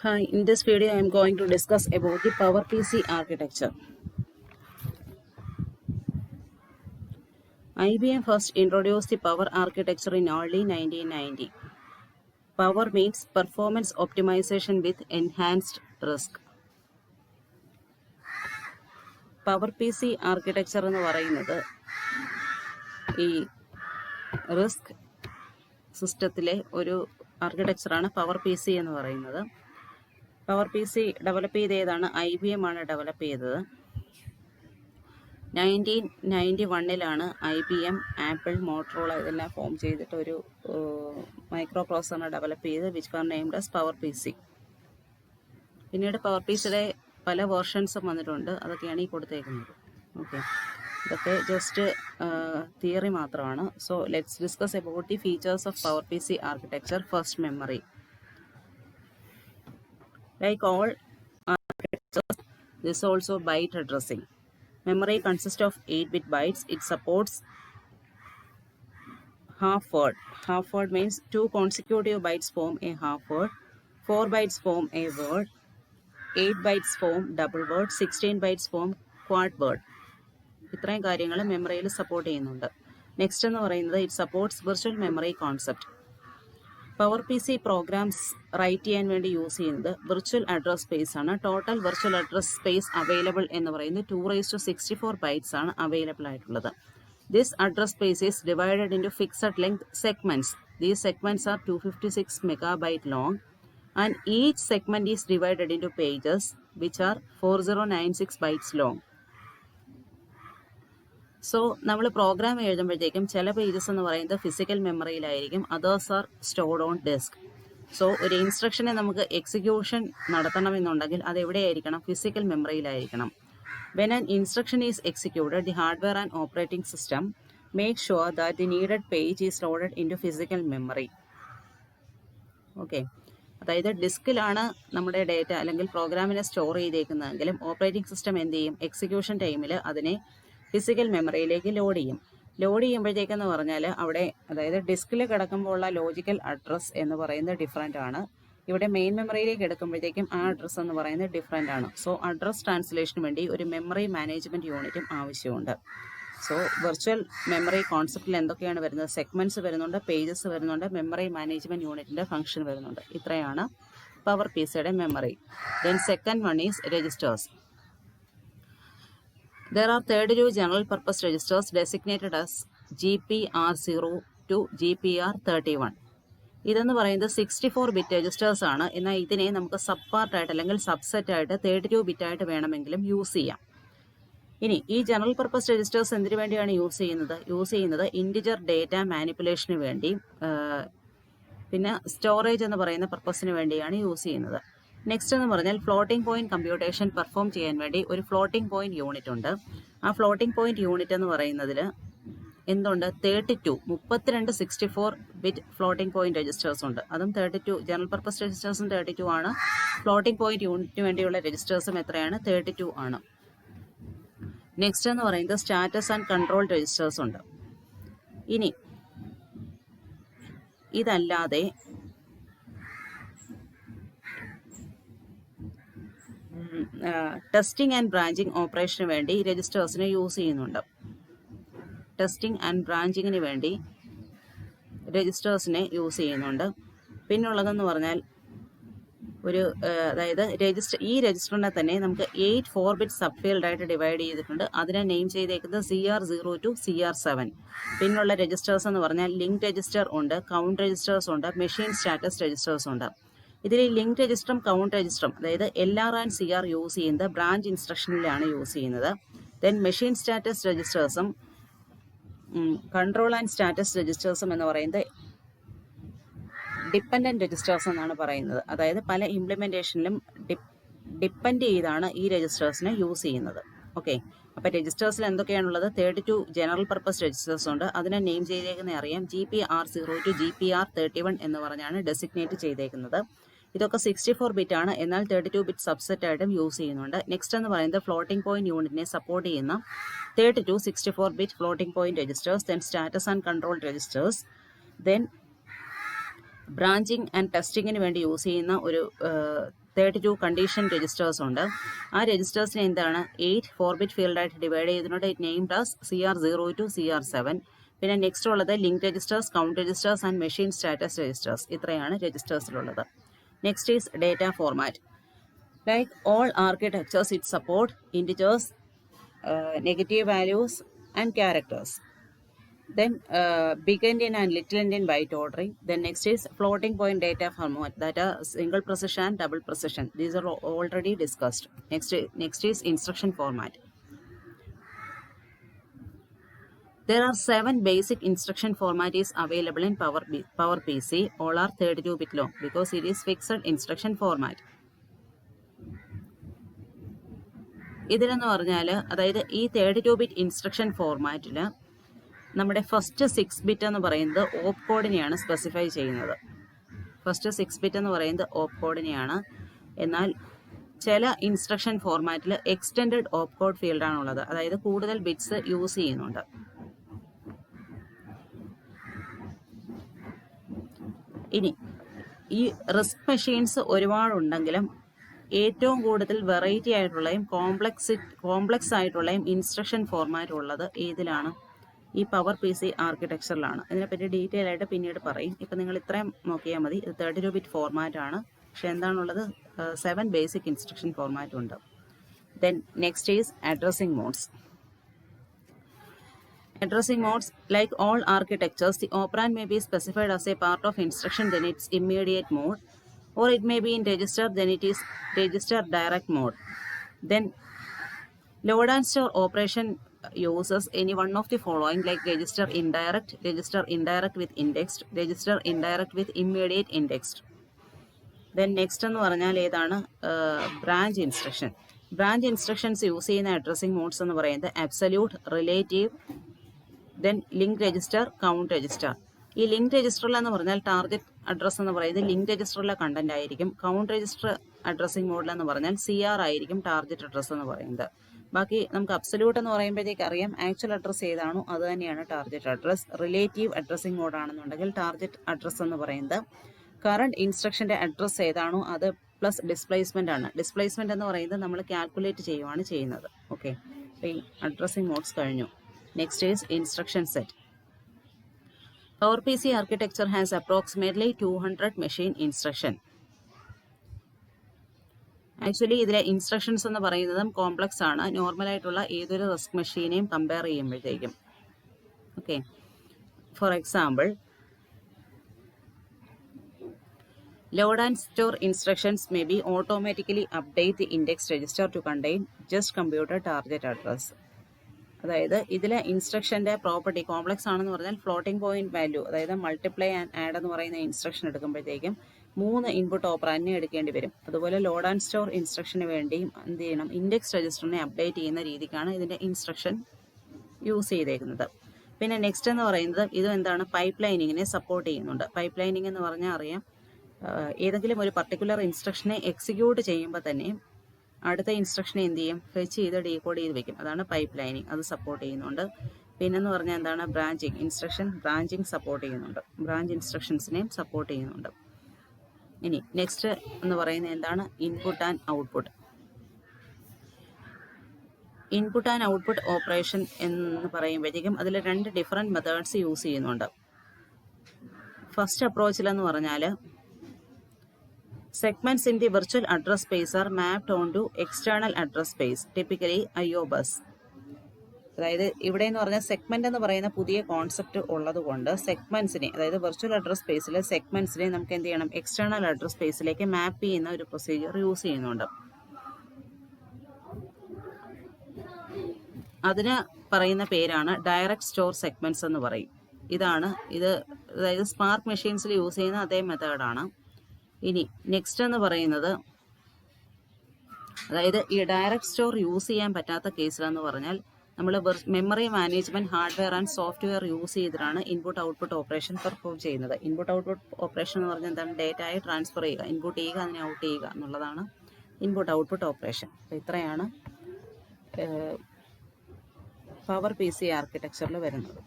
Hi, in this video I am going to discuss about the PowerPC architecture. IBM first introduced the Power architecture in early 1990. Power means performance optimization with enhanced RISC. PowerPC architecture എന്ന് പറയുന്നത് ഈ RISC സിസ്റ്റത്തിലെ ഒരു ആർക്കിടെക്ചറാണ് PowerPC എന്ന് പറയുന്നത്. PowerPC develop ചെയ്തതാണ് IBM ആണ് develop ചെയ്തത്. 1991 IBM, ആപ്പിൾ, മോട്ടറോള ഇതെല്ലാം ഫോം ചെയ്തിട്ട് ഒരു മൈക്രോ പ്രോസസറിനെ ഡെവലപ്പ് ചെയ്ത് which were named as PowerPC. പിന്നീട് PowerPCയുടെ പല വേർഷൻസും വന്നിട്ടുണ്ട്. അതൊക്കെയാണ് ഈ കൊടുത്തേക്കുന്നത്. ഓക്കെ, ഇതൊക്കെ ജസ്റ്റ് തിയറി മാത്രമാണ്. So let's discuss about the features of PowerPC architecture. First, memory. Like all architectures, this also byte addressing. Memory consists of 8-bit bytes. It supports half word. Half word means 2 consecutive bytes form a half word, 4 bytes form a word, 8 bytes form double word, 16 bytes form quad word. ഇത്രയും കാര്യങ്ങൾ മെമ്മറിയിൽ support ചെയ്യുന്നുണ്ട്. Next എന്ന് പറയുന്നത് it supports virtual memory concept. PowerPC programs write ചെയ്യാൻ വേണ്ടി use ചെയ്യുന്നത് virtual address space ആണ്. Total virtual address space available എന്ന് പറയുന്നത് 2�64 ബൈറ്റ്സ് ആണ് അവൈലബിൾ ആയിട്ടുള്ളത്. This address space is divided into fixed length segments. These segments are 256 megabyte long and each segment is divided into pages which are 4096 bytes long. So നമ്മൾ program എഴുതുമ്പോഴത്തേക്കും ചില pages എന്ന് പറയുന്നത് physical മെമ്മറിയിലായിരിക്കും, others are stored on disk. So ഒരു ഇൻസ്ട്രക്ഷനെ നമുക്ക് execution നടത്തണമെന്നുണ്ടെങ്കിൽ അത് എവിടെയായിരിക്കണം? ഫിസിക്കൽ മെമ്മറിയിലായിരിക്കണം. When an instruction is executed, the hardware and operating system make sure that the needed page is loaded in to physical memory. Okay, അതായത് ഡിസ്കിലാണ് നമ്മുടെ ഡേറ്റ അല്ലെങ്കിൽ പ്രോഗ്രാമിനെ സ്റ്റോർ ചെയ്തേക്കുന്നതെങ്കിലും ഓപ്പറേറ്റിംഗ് സിസ്റ്റം എന്ത് ചെയ്യും? എക്സിക്യൂഷൻ ടൈമിൽ അതിനെ ഫിസിക്കൽ മെമ്മറിയിലേക്ക് ലോഡ് ചെയ്യും. ലോഡ് ചെയ്യുമ്പോഴത്തേക്കെന്ന് പറഞ്ഞാൽ അവിടെ, അതായത് ഡിസ്കിൽ കിടക്കുമ്പോൾ ഉള്ള ലോജിക്കൽ അഡ്രസ് എന്ന് പറയുന്നത് ഡിഫറെൻ്റ് ആണ്. ഇവിടെ മെയിൻ മെമ്മറിയിലേക്ക് എടുക്കുമ്പോഴത്തേക്കും ആ അഡ്രസ്സ് എന്ന് പറയുന്നത് ഡിഫറെൻ്റ് ആണ്. സോ അഡ്രസ് ട്രാൻസ്ലേഷന് വേണ്ടി ഒരു മെമ്മറി മാനേജ്മെൻറ്റ് യൂണിറ്റും ആവശ്യമുണ്ട്. സോ വെർച്വൽ മെമ്മറി കോൺസെപ്റ്റിൽ എന്തൊക്കെയാണ് വരുന്നത്? സെഗ്മെൻറ്റ്സ് വരുന്നുണ്ട്, പേജസ് വരുന്നുണ്ട്, മെമ്മറി മാനേജ്മെൻറ്റ് യൂണിറ്റിൻ്റെ ഫംഗ്ഷൻ വരുന്നുണ്ട്. ഇത്രയാണ് PowerPCയുടെ memory. Then second one is registers. There are 32 general purpose registers designated as GPR0 to GPR31. ഇതെന്ന് പറയുന്നത് 64 ബിറ്റ് രജിസ്റ്റേഴ്സ് ആണ്. എന്നാൽ ഇതിനെ നമുക്ക് സബ് പാർട്ടായിട്ട് അല്ലെങ്കിൽ സബ്സെറ്റ് ആയിട്ട് 32 ബിറ്റായിട്ട് വേണമെങ്കിലും യൂസ് ചെയ്യാം. ഇനി ഈ ജനറൽ പർപ്പസ് രജിസ്റ്റേഴ്സ് എന്തിനു വേണ്ടിയാണ് യൂസ് ചെയ്യുന്നത്? ഇൻറ്റിജർ ഡേറ്റ മാനിപ്പുലേഷന് വേണ്ടി, പിന്നെ സ്റ്റോറേജ് എന്ന് പറയുന്ന പർപ്പസിന് വേണ്ടിയാണ് യൂസ് ചെയ്യുന്നത്. നെക്സ്റ്റ് എന്ന് പറഞ്ഞാൽ ഫ്ലോട്ടിംഗ് പോയിന്റ് കമ്പ്യൂട്ടേഷൻ പെർഫോം ചെയ്യാൻ വേണ്ടി ഒരു ഫ്ലോട്ടിംഗ് പോയിന്റ് യൂണിറ്റ് ഉണ്ട്. ആ ഫ്ലോട്ടിംഗ് പോയിന്റ് യൂണിറ്റ് എന്ന് പറയുന്നതിൽ എന്തുണ്ട്? 32 64 ബിറ്റ് ഫ്ലോട്ടിംഗ് പോയിന്റ് രജിസ്റ്റേഴ്സ് ഉണ്ട്. അതും 32 ജനറൽ പർപ്പസ് രജിസ്റ്റേഴ്സും 32 ആണ്. ഫ്ലോട്ടിംഗ് പോയിന്റ് യൂണിറ്റിന് വേണ്ടിയുള്ള രജിസ്റ്റേഴ്സും എത്രയാണ്? 32 ആണ്. നെക്സ്റ്റ് എന്ന് പറയുന്നത് സ്റ്റാറ്റസ് ആൻഡ് കൺട്രോൾ രജിസ്റ്റേഴ്സ് ഉണ്ട്. ഇനി ഇതല്ലാതെ ടെസ്റ്റിംഗ് ആൻഡ് ബ്രാഞ്ചിങ് ഓപ്പറേഷന് വേണ്ടി രജിസ്റ്റേഴ്സിനെ യൂസ് ചെയ്യുന്നുണ്ട്. ടെസ്റ്റിംഗ് ആൻഡ് ബ്രാഞ്ചിങ്ങിന് വേണ്ടി രജിസ്റ്റേഴ്സിനെ യൂസ് ചെയ്യുന്നുണ്ട്. പിന്നുള്ളതെന്ന് പറഞ്ഞാൽ അതായത് ഈ രജിസ്റ്ററിനെ തന്നെ നമുക്ക് 8 4-ബിറ്റ് സബ് ഫീൽഡ് ആയിട്ട് ഡിവൈഡ് ചെയ്തിട്ടുണ്ട്. അതിനെ നെയിം ചെയ്തേക്കുന്നത് CR0 to CR7. പിന്നുള്ള രജിസ്റ്റേഴ്സ് എന്ന് പറഞ്ഞാൽ ലിങ്ക് രജിസ്റ്റർ ഉണ്ട്, കൗണ്ട് രജിസ്റ്റേഴ്സ് ഉണ്ട്, മെഷീൻ സ്റ്റാറ്റസ് രജിസ്റ്റേഴ്സ് ഉണ്ട്. ഇതിൽ ലിങ്ക് രജിസ്റ്ററും കൗണ്ട് രജിസ്റ്ററും, അതായത് LR ആൻഡ് CR യൂസ് ചെയ്യുന്നത് ബ്രാഞ്ച് ഇൻസ്ട്രക്ഷനിലാണ് യൂസ് ചെയ്യുന്നത്. ദെൻ മെഷീൻ സ്റ്റാറ്റസ് രജിസ്റ്റേഴ്സും കൺട്രോൾ ആൻഡ് സ്റ്റാറ്റസ് രജിസ്റ്റേഴ്സും എന്ന് പറയുന്നത് ഡിപ്പെൻഡൻറ്റ് രജിസ്റ്റേഴ്സ് എന്നാണ് പറയുന്നത്. അതായത് പല ഇംപ്ലിമെൻറ്റേഷനിലും ഡിപ്പെൻഡ് ചെയ്താണ് ഈ രജിസ്റ്റേഴ്സിനെ യൂസ് ചെയ്യുന്നത്. ഓക്കെ, അപ്പോൾ രജിസ്റ്റേഴ്സിൽ എന്തൊക്കെയാണുള്ളത്? 32 ജനറൽ പർപ്പസ് രജിസ്റ്റേഴ്സ് ഉണ്ട്. അതിനെ നെയിം ചെയ്തേക്കുന്നത് അറിയാം, GPR0 to GPR31 എന്ന് പറഞ്ഞാണ് ഡെസിഗ്നേറ്റ് ചെയ്തേക്കുന്നത്. ഇതൊക്കെ 64 ബിറ്റ് ആണ്, എന്നാൽ 32 ബിറ്റ് സബ്സെറ്റ് ആയിട്ടും യൂസ് ചെയ്യുന്നുണ്ട്. നെക്സ്റ്റ് എന്ന് പറയുന്നത് ഫ്ലോട്ടിംഗ് പോയിന്റ് യൂണിറ്റിനെ സപ്പോർട്ട് ചെയ്യുന്ന 32 64 bit floating point registers, then status and control registers, then ബ്രാഞ്ചിങ് ആൻഡ് ടെസ്റ്റിങ്ങിന് വേണ്ടി യൂസ് ചെയ്യുന്ന ഒരു 32 കണ്ടീഷൻ രജിസ്റ്റേഴ്സ് ഉണ്ട്. ആ രജിസ്റ്റേഴ്സിനെ എന്താണ് 8 4-bit ഫീൽഡായിട്ട് ഡിവൈഡ് ചെയ്തിട്ടുണ്ട്. It named as CR0 to CR7. പിന്നെ നെക്സ്റ്റ് ഉള്ളത് link registers, count registers and machine status registers. ഇത്രയാണ് രജിസ്റ്റേഴ്സിലുള്ളത്. Next is data format. Like all architectures it support integers, negative values and characters. Then big endian and little endian byte ordering. Then next is floating point data format, that are single precision and double precision. These are already discussed. Next is instruction format. There are 7 basic instruction format is available in PowerPC. All are 32-bit long because it is fixed instruction format. ഇതിലെന്ന് പറഞ്ഞാൽ അതായത് ഈ 32-bit instruction ഫോർമാറ്റിൽ നമ്മുടെ first 6 bit എന്ന് പറയുന്നത് ഓപ്പ് കോഡിനെയാണ് specify ചെയ്യുന്നത്. First 6 bit എന്ന് പറയുന്നത് ഓപ്പ് കോഡിനെയാണ്. എന്നാൽ ചില ഇൻസ്ട്രക്ഷൻ ഫോർമാറ്റിൽ എക്സ്റ്റെൻഡഡ് ഓപ്പ് കോഡ് ഫീൽഡാണുള്ളത്, അതായത് കൂടുതൽ ബിറ്റ്സ് യൂസ് ചെയ്യുന്നുണ്ട്. ഇനി ഈ റിസ്ക് മെഷീൻസ് ഒരുപാടുണ്ടെങ്കിലും ഏറ്റവും കൂടുതൽ വെറൈറ്റി ആയിട്ടുള്ളതും കോംപ്ലക്സ് ആയിട്ടുള്ളതും ഇൻസ്ട്രക്ഷൻ ഫോർമാറ്റ് ഉള്ളത് ഏതിലാണ്? ഈ PowerPC ആർക്കിടെക്ചറിലാണ്. ഇതിനെപ്പറ്റി ഡീറ്റെയിൽ ആയിട്ട് പിന്നീട് പറയും. ഇപ്പം നിങ്ങൾ ഇത്രയും നോക്കിയാൽ മതി. ഇത് 32-bit ഫോർമാറ്റ് ആണ്. പക്ഷെ എന്താണുള്ളത് 7 ബേസിക് ഇൻസ്ട്രക്ഷൻ ഫോർമാറ്റ് ഉണ്ട്. Then next is addressing modes. Addressing modes, like all architectures, the operand may be specified as a part of instruction, then its immediate mode, or it may be in register, then it is register direct mode. Then load and store operation uses any one of the following, like register indirect with indexed, register indirect with immediate indexed. Then next എന്ന് പറഞ്ഞാൽ ഏതാണ്? Branch instruction. Branch instructions use ചെയ്യുന്ന addressing modes എന്ന് പറയുന്നത് absolute, relative, then link register, count register. ഈ link രജിസ്റ്ററിൽ എന്ന് പറഞ്ഞാൽ ടാർഗറ്റ് അഡ്രസ്സ് എന്ന് പറയുന്നത് ലിങ്ക് രജിസ്റ്ററിലെ കണ്ടന്റ് ആയിരിക്കും. കൗണ്ട് രജിസ്റ്റർ അഡ്രസ്സിംഗ് മോഡിലെന്ന് പറഞ്ഞാൽ CR ആയിരിക്കും ടാർഗറ്റ് അഡ്രസ്സ് എന്ന് പറയുന്നത്. ബാക്കി നമുക്ക് അബ്സല്യൂട്ട് എന്ന് പറയുമ്പോഴത്തേക്ക് അറിയാം ആക്ച്വൽ അഡ്രസ്സ് ഏതാണോ അത് തന്നെയാണ് ടാർഗറ്റ് അഡ്രസ്. റിലേറ്റീവ് അഡ്രസ്സിംഗ് മോഡാണെന്നുണ്ടെങ്കിൽ ടാർഗറ്റ് അഡ്രസ്സ് എന്ന് പറയുന്നത് കറണ്ട് ഇൻസ്ട്രക്ഷൻ്റെ അഡ്രസ്സ് ഏതാണോ അത് പ്ലസ് ഡിസ്പ്ലേസ്മെൻ്റ് ആണ്. ഡിസ്പ്ലേസ്മെൻ്റ് എന്ന് പറയുന്നത് നമ്മൾ കാൽക്കുലേറ്റ് ചെയ്യുവാണ് ചെയ്യുന്നത്. ഓക്കെ, അപ്പോൾ ഈ അഡ്രസ്സിംഗ് മോഡ്സ് കഴിഞ്ഞു. Next is instruction set. PowerPC architecture has approximately 200 machine instruction. Actually ഇതിലെ ഇൻസ്ട്രക്ഷൻസ് എന്ന് പറയുന്നതും കോംപ്ലക്സ് ആണ്, നോർമലായിട്ടുള്ള ഏതൊരു റിസ്ക് മെഷീനെയും കമ്പയർ ചെയ്യുമ്പോഴത്തേക്കും. Okay, for example load and store instructions may be automatically update the index register to contain just computer target address. അതായത് ഇതിലെ ഇൻസ്ട്രക്ഷൻ്റെ property complex ആണെന്ന് പറഞ്ഞാൽ ഫ്ലോട്ടിംഗ് പോയിന്റ് വാല്യൂ, അതായത് മൾട്ടിപ്ലൈ ആൻഡ് ആഡ് എന്ന് പറയുന്ന ഇൻസ്ട്രക്ഷൻ എടുക്കുമ്പോഴത്തേക്കും 3 ഇൻപുട്ട് ഓപ്പറാൻഡിനെ എടുക്കേണ്ടി വരും. അതുപോലെ ലോഡ് ആൻഡ് സ്റ്റോർ ഇൻസ്ട്രക്ഷന് വേണ്ടിയും എന്ത് ചെയ്യണം? ഇൻഡെക്സ് രജിസ്റ്ററിനെ അപ്ഡേറ്റ് ചെയ്യുന്ന രീതിക്കാണ് ഇതിൻ്റെ ഇൻസ്ട്രക്ഷൻ യൂസ് ചെയ്തേക്കുന്നത്. പിന്നെ നെക്സ്റ്റ് എന്ന് പറയുന്നത് ഇത് എന്താണ്? പൈപ്പ് ലൈനിങ്ങിനെ സപ്പോർട്ട് ചെയ്യുന്നുണ്ട്. പൈപ്പ് ലൈനിങ് എന്ന് പറഞ്ഞാൽ അറിയാം, ഏതെങ്കിലും ഒരു പർട്ടിക്കുലർ ഇൻസ്ട്രക്ഷനെ എക്സിക്യൂട്ട് ചെയ്യുമ്പോൾ തന്നെ അടുത്ത ഇൻസ്ട്രക്ഷനെ എന്ത് ചെയ്യും? ഫെച്ച് ചെയ്ത് ഡീകോഡ് ചെയ്ത് വെക്കും. അതാണ് പൈപ്പ് ലൈനിങ്, അത് സപ്പോർട്ട് ചെയ്യുന്നുണ്ട്. പിന്നെന്ന് പറഞ്ഞാൽ എന്താണ്? ബ്രാഞ്ചിങ് ഇൻസ്ട്രക്ഷൻ, ബ്രാഞ്ചിങ് സപ്പോർട്ട് ചെയ്യുന്നുണ്ട്. ബ്രാഞ്ച് ഇൻസ്ട്രക്ഷൻസിനെയും സപ്പോർട്ട് ചെയ്യുന്നുണ്ട്. ഇനി നെക്സ്റ്റ് എന്ന് പറയുന്നത് എന്താണ്? Input and output. Input and output operation എന്ന് പറയുമ്പോഴത്തേക്കും അതിൽ 2 ഡിഫറെൻറ്റ് മെത്തേഡ്സ് യൂസ് ചെയ്യുന്നുണ്ട്. ഫസ്റ്റ് അപ്രോച്ചിലെന്ന് പറഞ്ഞാൽ segments in the virtual address space are mapped onto external address space, typically IO bus. അതായത് ഇവിടെ എന്ന് പറഞ്ഞാൽ സെഗ്മെന്റ് എന്ന് പറയുന്ന പുതിയ കോൺസെപ്റ്റ് ഉള്ളത് കൊണ്ട് സെഗ്മെന്റ്സിനെ, അതായത് വെർച്വൽ അഡ്രസ് സ്പേസിലെ സെഗ്മെന്റ്സിനെ നമുക്ക് എന്ത് ചെയ്യണം? എക്സ്റ്റേണൽ അഡ്രസ് സ്പേസിലേക്ക് മാപ്പ് ചെയ്യുന്ന ഒരു പ്രൊസീജിയർ യൂസ് ചെയ്യുന്നുണ്ട്. അതിന് പറയുന്ന പേരാണ് ഡയറക്റ്റ് സ്റ്റോർ സെഗ്മെന്റ്സ് എന്ന് പറയും. ഇത് അതായത് സ്പാർക്ക് മെഷീൻസിൽ യൂസ് ചെയ്യുന്ന അതേ മെത്തേഡാണ്. ഇനി നെക്സ്റ്റ് എന്ന് പറയുന്നത്, അതായത് ഈ ഡയറക്റ്റ് സ്റ്റോർ യൂസ് ചെയ്യാൻ പറ്റാത്ത കേസിലെന്ന് പറഞ്ഞാൽ നമ്മൾ memory management hardware and software use ചെയ്തിട്ടാണ് ഇൻപുട്ട് ഔട്ട്പുട്ട് ഓപ്പറേഷൻ പെർഫോം ചെയ്യുന്നത്. ഇൻപുട്ട് ഔട്ട്പുട്ട് ഓപ്പറേഷൻ എന്ന് പറഞ്ഞാൽ എന്താണ്? ഡേറ്റയായി ട്രാൻസ്ഫർ ചെയ്യുക, ഇൻപുട്ട് ചെയ്യുക, അതിനെ ഔട്ട് ചെയ്യുക എന്നുള്ളതാണ് ഇൻപുട്ട് ഔട്ട്പുട്ട് ഓപ്പറേഷൻ. അപ്പോൾ ഇത്രയാണ് PowerPC ആർക്കിടെക്ചറിൽ വരുന്നത്.